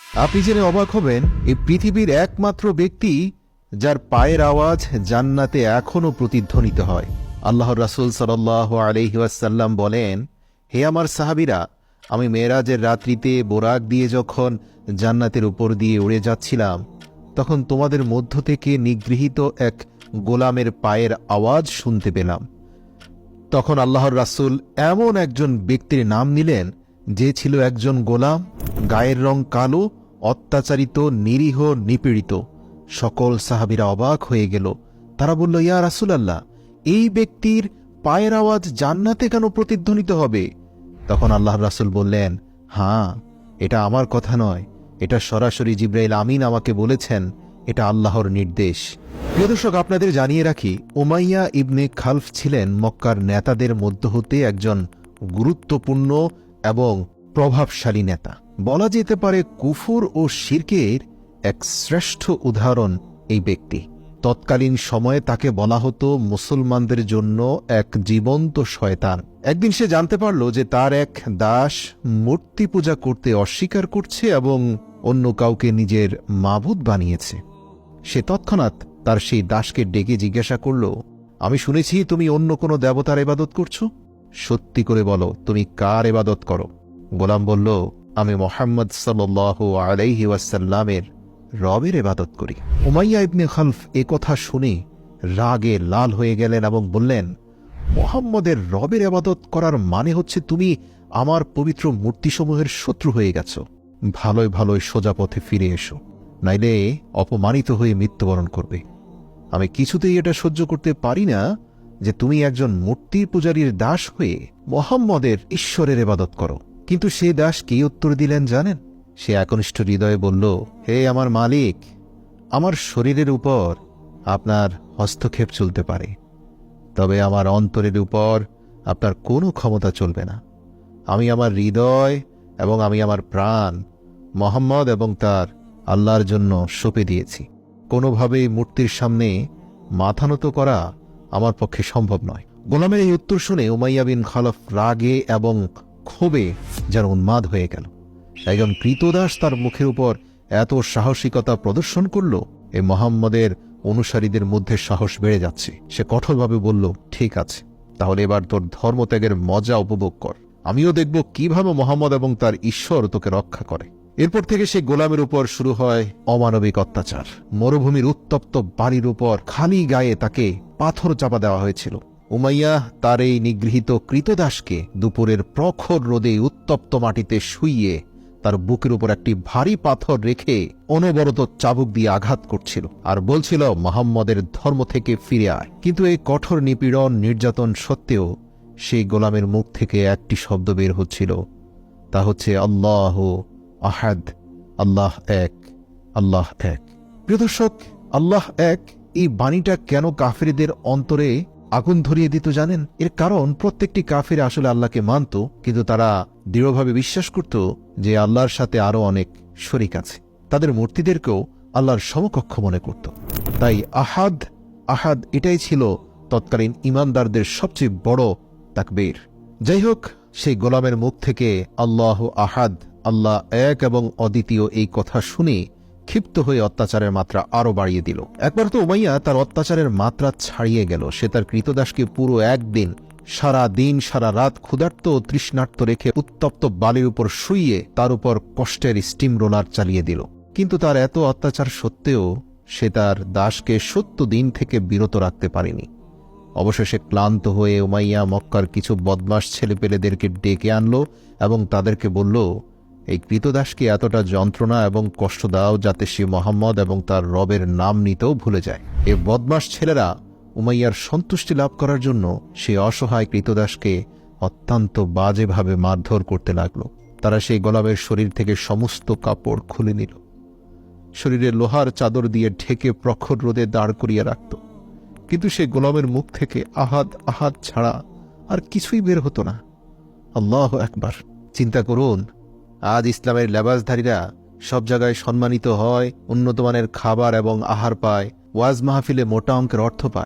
আপনি জেনে অবাক হবেন, এই পৃথিবীর একমাত্র ব্যক্তি যার পায়ের আওয়াজ জান্নাতে এখনো প্রতিধ্বনিত হয়। আল্লাহর রাসূল সাল্লাল্লাহু আলাইহি ওয়াসাল্লাম বলেন, হে আমার সাহাবীরা, আমি মেরাজের রাত্রিতে বোরাক দিয়ে যখন জান্নাতের উপর দিয়ে উড়ে যাচ্ছিলাম, তখন তোমাদের মধ্য থেকে নিগৃহীত এক গোলামের পায়ের আওয়াজ শুনতে পেলাম। তখন আল্লাহর রাসূল এমন একজন ব্যক্তির নাম নিলেন যে ছিল একজন গোলাম, গায়ের রং কালো, অত্যাচারিত, নিরীহ, নিপীড়িত। সকল সাহাবীরা অবাক হয়ে গেল। তারা বলল, ইয়া রাসূলুল্লাহ, এই ব্যক্তির পায়ের আওয়াজ জান্নাতে কেন প্রতিধ্বনিত হবে? তখন আল্লাহর রাসূল বললেন, হ্যাঁ, এটা আমার কথা নয়, এটা সরাসরি জিবরাইল আমিন আমাকে বলেছেন, এটা আল্লাহর নির্দেশ। প্রিয় দর্শক, আপনাদের জানিয়ে রাখি, উমাইয়া ইবনে খালফ ছিলেন মক্কার নেতাদের মধ্য হতে একজন গুরুত্বপূর্ণ এবং প্রভাবশালী নেতা। বলা যেতে পারে কুফর ও শিরকের এক শ্রেষ্ঠ উদাহরণ এই ব্যক্তি। তৎকালীন সময়ে তাকে বলা হতো মুসলমানদের জন্য এক জীবন্ত শয়তান। একদিন সে জানতে পারল যে তার এক দাস মূর্তি পূজা করতে অস্বীকার করছে এবং অন্য কাউকে নিজের মাবুদ বানিয়েছে। সে তৎক্ষণাৎ তার সেই দাসকে ডেকে জিজ্ঞাসা করল, আমি শুনেছি তুমি অন্য কোনো দেবতার ইবাদত করছো, সত্যি করে বলো তুমি কার ইবাদত করো? গোলাম বলল, আমি মুহাম্মদ সাল্লাল্লাহু আলাইহি ওয়াসাল্লামের রবের ইবাদত করি। উমাইয়া ইবনে খালফ এ কথা শুনে রাগে লাল হয়ে গেলেন এবং বললেন, মুহাম্মদের রবের ইবাদত করার মানে হচ্ছে তুমি আমার পবিত্র মূর্তিসমূহের শত্রু হয়ে গেছ। ভালোই ভালোই সোজা পথে ফিরে এসো, নাইলে অপমানিত হয়ে মৃত্যুবরণ করবে। আমি কিছুতেই এটা সহ্য করতে পারি না যে তুমি একজন মূর্তি পূজারীর দাস হয়ে মুহাম্মদের ঈশ্বরের ইবাদত করো। কিন্তু সে দাস কি উত্তর দিলেন জানেন? সে একনিষ্ঠ হৃদয়ে বলল, হে আমার মালিক, আমার শরীরের উপর আপনার হস্তক্ষেপ চলতে পারে, তবে আমার অন্তরের উপর আপনার কোনো ক্ষমতা চলবে না। আমি আমার হৃদয় এবং আমি আমার প্রাণ মুহাম্মদ এবং তার আল্লাহর জন্য সঁপে দিয়েছি। কোনোভাবেই মূর্তির সামনে মাথা নত করা আমার পক্ষে সম্ভব নয়। গোলামের এই উত্তর শুনে উমাইয়া বিন খালফ রাগে এবং ক্ষোভে যেন উন্মাদ হয়ে গেল। একজন ক্রীতদাস তার মুখের উপর এত সাহসিকতা প্রদর্শন করল, এই মুহাম্মদের অনুসারীদের মধ্যে সাহস বেড়ে যাচ্ছে। সে কঠোরভাবে বলল, ঠিক আছে, তাহলে এবার তোর ধর্মত্যাগের মজা উপভোগ কর। আমিও দেখব কিভাবে মুহাম্মদ এবং তার ঈশ্বর তোকে রক্ষা করে। এরপর থেকে সে গোলামের উপর শুরু হয় অমানবিক অত্যাচার। মরুভূমির উত্তপ্ত বাড়ির উপর খালি গায়ে তাকে পাথর চাপা দেওয়া হয়েছিল। উমাইয়া তার এই নিগৃহীত ক্রীতদাসকে দুপুরের প্রখর রোদে উত্তপ্ত মাটিতে শুইয়ে তার বুকের উপর একটি ভারী পাথর রেখে অনবরত চাবুক দিয়ে আঘাত করছিল আর বলছিল, মুহাম্মদের ধর্ম থেকে ফিরে আয়। কিন্তু এই কঠোর নিপীড়ন নির্যাতন সত্ত্বেও সেই গোলামের মুখ থেকে একটি শব্দ বের হচ্ছিল, তা হচ্ছে আল্লাহ আহাদ, আল্লাহ এক, আল্লাহ এক। প্রিয় দর্শক, আল্লাহ এক এই বাণীটা কেন কাফেরদের অন্তরে আগুন ধরিয়ে দিত জানেন? এর কারণ প্রত্যেকটি কাফের আসলে আল্লাহকে মানত, কিন্তু তারা দৃঢ়ভাবে বিশ্বাস করত যে আল্লাহর সাথে আরো অনেক শরীক আছে। তাদের মূর্তিদেরকেও আল্লাহর সমকক্ষ মনে করত। তাই আহাদ আহাদ এটাই ছিল তৎকালীন ইমানদারদের সবচেয়ে বড় তাকবীর। যাই হোক, সেই গোলামের মুখ থেকে আল্লাহ আহাদ, আল্লাহ এক এবং অদ্বিতীয় এই কথা শুনে ক্ষিপ্ত হয়ে অত্যাচারের মাত্রা আরো বাড়িয়ে দিল। একবার তো উমাইয়া তার অত্যাচারের মাত্রা ছাড়িয়ে গেল। সে তার ক্রীতদাসকে পুরো একদিন সারা দিন সারা রাত ক্ষুধার্ত ও তৃষ্ণার্ত রেখে উত্তপ্ত বালির উপর শুইয়ে তার উপর কষ্টের স্টিম রোলার চালিয়ে দিল। কিন্তু তার এত অত্যাচার সত্ত্বেও সে তার দাসকে ৭০ দিন থেকে বিরত রাখতে পারেনি। অবশেষে ক্লান্ত হয়ে উমাইয়া মক্কার কিছু বদমাশ ছেলেপেলেদেরকে ডেকে আনল এবং তাদেরকে বলল, এই ক্রীতদাসকে এতটা যন্ত্রণা এবং কষ্ট দাও যাতে সে মুহাম্মদ এবং তার রবের নাম নিতেও ভুলে যায়। এই বদমাশ ছেলেরা উমাইয়ার সন্তুষ্টি লাভ করার জন্য সে অসহায় ক্রীতদাসকে অত্যন্ত বাজেভাবে মারধর করতে লাগল। তারা সেই গোলামের শরীর থেকে সমস্ত কাপড় খুলে নিল, শরীরে লোহার চাদর দিয়ে ঢেকে প্রখর রোদে দাঁড় করিয়ে রাখত। কিন্তু সে গোলামের মুখ থেকে আহাদ আহাদ ছাড়া আর কিছুই বের হতো না। আল্লাহু আকবার! চিন্তা করুন, আজ ইসলামের লেবাসধারীরা সব জায়গায় সম্মানিত হয়, উন্নতমানের খাবার এবং আহার পায়, ওয়াজ মাহফিলে মোটা অঙ্কের অর্থ পায়,